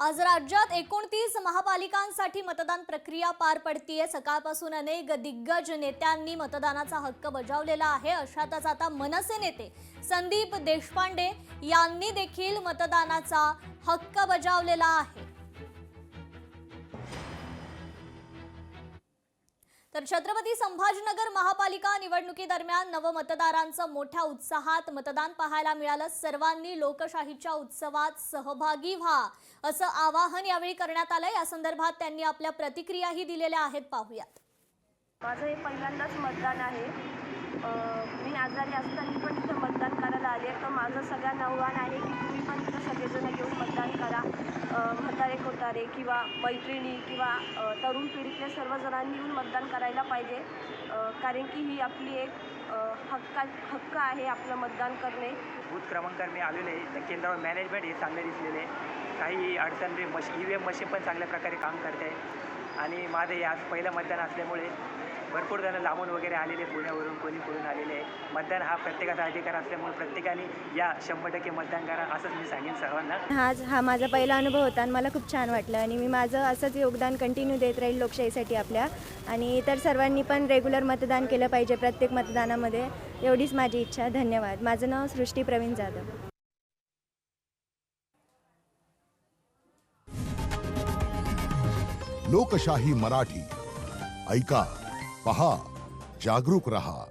आज राज्यात 29 महापालिकांसाठी मतदान प्रक्रिया पार पडतीये। सकाळपासून अनेक दिग्गज नेत्यांनी मतदानाचा हक्क बजावलेला आहे। अशातच आता मनसे नेते संदीप देशपांडे यांनी देखील मतदानाचा हक्क बजावलेला आहे। तर छत्रपती संभाजीनगर महापालिका निवडणुकीदरम्यान नवमतदारांचं मोठ्या उत्साहात मतदान पाहायला मिळालं। सर्वांनी लोकशाहीच्या उत्सवात सहभागी व्हा असं आवाहन यावेळी करण्यात आलं। या संदर्भात त्यांनी आपल्या प्रतिक्रियाही दिलेल्या आहेत, पाहूयात। माझं हे पहिल्यांदाच मतदान आहे। मी आजारी असताना पण इथं मतदान करायला आले, तर माझं सगळ्यांना आव्हान आहे की तुम्ही पण इथं सगळेजण येऊन मतदान करा। म्हातारे कोतारे किंवा मैत्रिणी किंवा तरुण पिढीतल्या सर्वजणांनी येऊन मतदान करायला पाहिजे, कारण की ही आपली एक हक्क आहे आपलं मतदान करणे। बूथ क्रमांकावर मी आलेले आहे, तर केंद्रावर मॅनेजमेंट हे चांगले दिसलेले आहे। काही अडचण EVM मशीन पण चांगल्या प्रकारे काम करते आणि माझं हे आज पहिलं मतदान असल्यामुळे भरपूर जण लांबून वगैरे आलेले, पुण्यावरून कोणी कुठून आलेले आहे। मतदान हा प्रत्येकाचा अधिकार असल्यामुळे प्रत्येकाने या 100% मतदान करा असंच मी सांगेन सर्वांना। आज हा माझा पहिला अनुभव होता आणि मला खूप छान वाटलं आणि मी माझं असंच योगदान कंटिन्यू देत राहील लोकशाहीसाठी आपल्या, आणि इतर सर्वांनी पण रेग्युलर मतदान केलं पाहिजे प्रत्येक मतदानामध्ये, एवढीच माझी इच्छा। धन्यवाद। माझं नाव सृष्टी प्रवीण जाधव। लोकशाही मराठी ऐका, पहा, जागरूक रहा।